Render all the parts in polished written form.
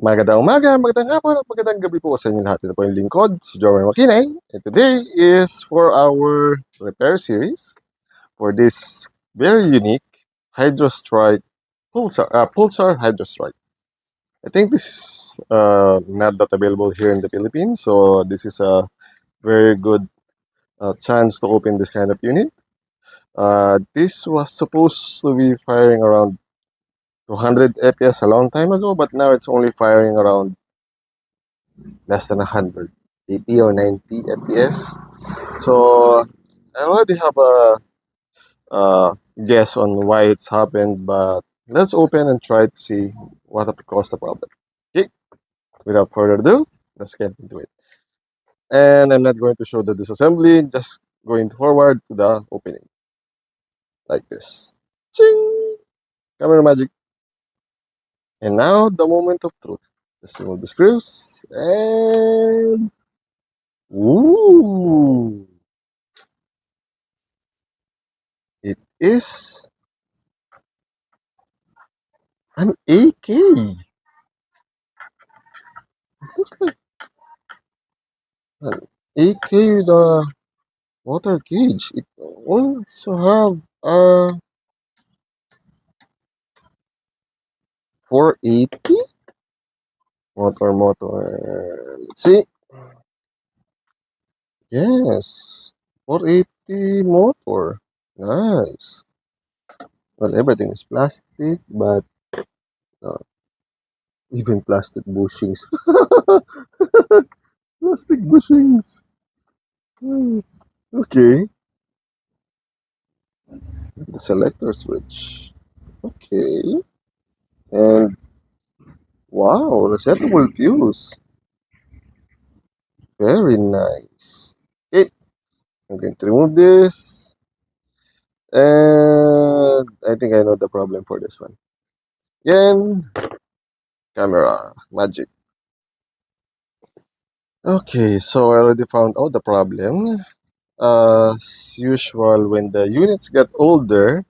Magandang umaga, magandang hapon at magandang gabi po sa inyo lahat. Ito po yung lingkod, si JomarX. And today is for our repair series for this very unique Hydro Strike Pulsar Hydro Strike. I think this is not that available here in the Philippines, so this is a very good chance to open this kind of unit. This was supposed to be firing around 200 FPS a long time ago, but now it's only firing around less than 180 or 90 FPS. So I already have a guess on why it's happened, but let's open and try to see what caused the problem. Okay, without further ado, let's get into it. And I'm not going to show the disassembly, just going forward to the opening like this. Ching! Camera magic. And now the moment of truth. Just remove the screws and ooh, it is an AK. It looks like an AK with a water cage. It also have a 480 motor. Let's see. Yes, 480 motor. Nice. Well, everything is plastic, but uh, even plastic bushings. Plastic bushings. Hmm, okay. The selector switch. Okay. And wow, resettable fuse. Very nice. Okay, I'm going to remove this. And I think I know the problem for this one. Again, camera magic. Okay, so I already found out the problem. As usual, when the units get older,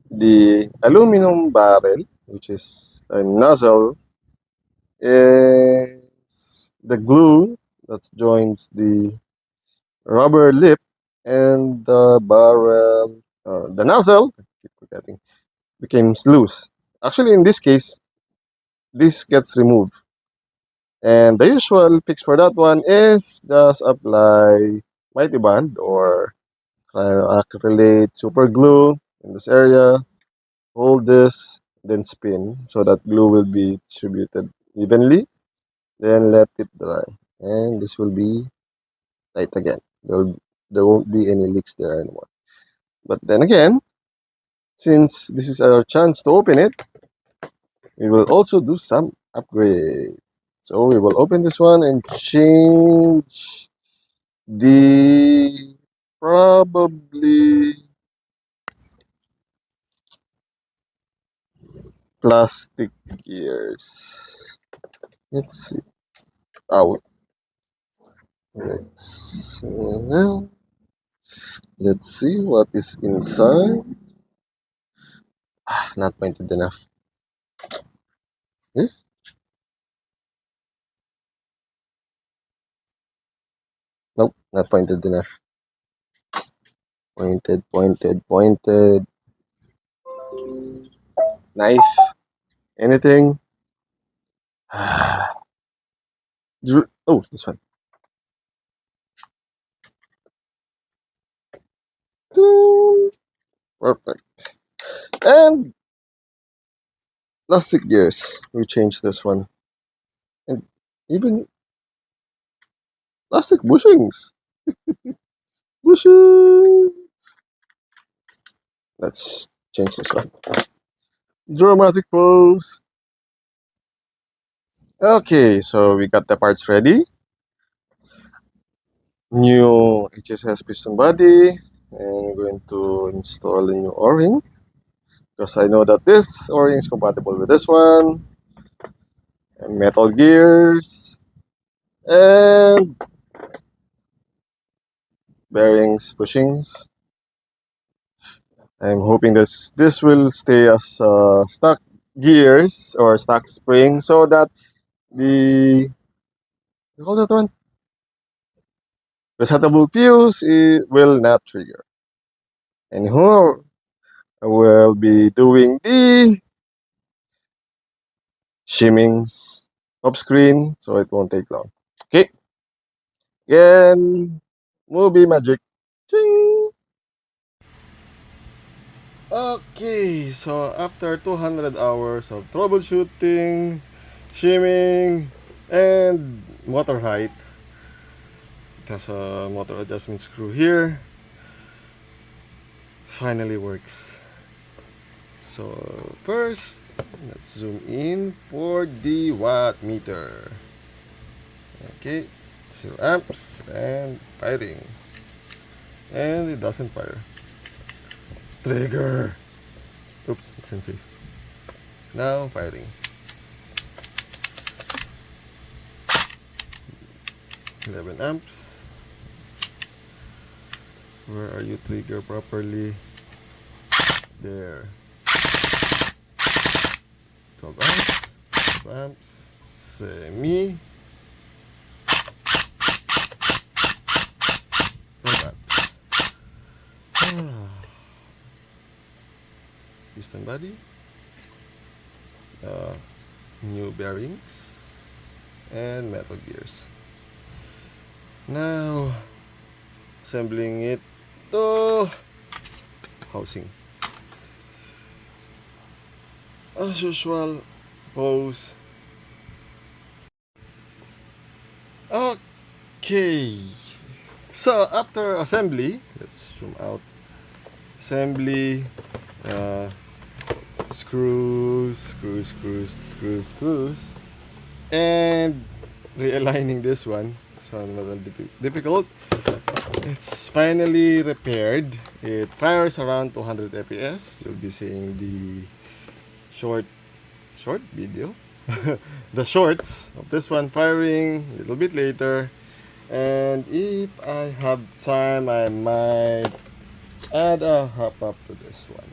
the aluminum barrel, which is a nozzle, is the glue that joins the rubber lip and the barrel, the nozzle, I keep forgetting, becomes loose. Actually, in this case, this gets removed. And the usual fix for that one is just apply mighty band or acrylate super glue in this area, hold this, then spin so that glue will be distributed evenly, then let it dry. And this will be tight again. There won't be any leaks there anymore. But then again, since this is our chance to open it, we will also do some upgrade. So we will open this one and change the probably plastic gears. Let's see. Out. Let's now. Let's see what is inside. Not pointed enough. Eh? Nope, not pointed enough. Pointed. Knife. Anything? Oh, this one. Perfect. And plastic gears. We changed this one. And even plastic bushings. Bushings. Let's change this one. Dramatic pose. Okay, so we got the parts ready. New HSS piston body. And I'm going to install a new O-ring. Because I know that this O-ring is compatible with this one. And metal gears. And bearings, bushings. I'm hoping this will stay as stock gears or stock spring so that the, you call that one? Resettable fuse, it will not trigger. And who will be doing the shimmings off screen, so it won't take long. Okay, again, movie magic. Ching! Okay, so after 200 hours of troubleshooting, shimming, and motor height, it has a motor adjustment screw here, finally works. So first, let's zoom in for the watt meter. Okay, 0 amps and firing. And it doesn't fire. Trigger! Oops, it's unsafe. Now firing. 11 amps. Where are you, trigger properly? There. 12 amps. 12 amps. Semi. 12 amps. Piston body. New bearings. And metal gears. Now, assembling it to housing. As usual, pose. Okay. So after assembly, let's zoom out. Assembly, screws, and realigning this one. So a little difficult. It's finally repaired. It fires around 200 fps. You'll be seeing the short video. The shorts of this one firing a little bit later. And if I have time, I might add a hop up to this one,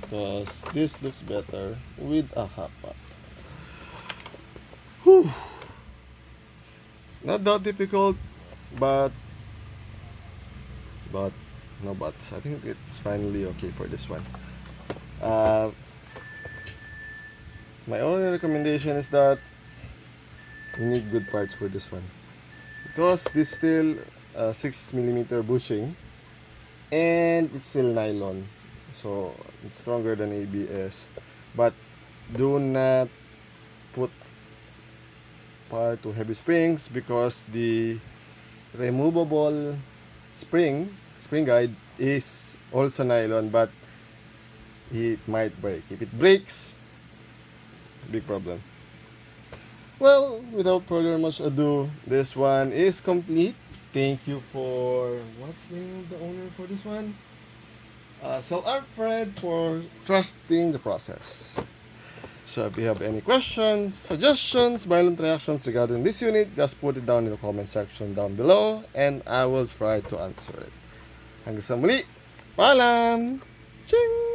because this looks better with a hop up. Whew. It's not that difficult, but no buts. I think it's finally okay for this one. My only recommendation is that you need good parts for this one, because this still 6mm bushing, and it's still nylon, so it's stronger than ABS. But do not put far too heavy springs, because the removable spring guide is also nylon, but it might break. If it breaks, big problem. Well, without further much ado, this one is complete. Thank you for, what's the name of the owner for this one? Sir Alfred, for trusting the process. So if you have any questions, suggestions, violent reactions regarding this unit, just put it down in the comment section down below, and I will try to answer it. Hanggang sa muli, paalam! Ching!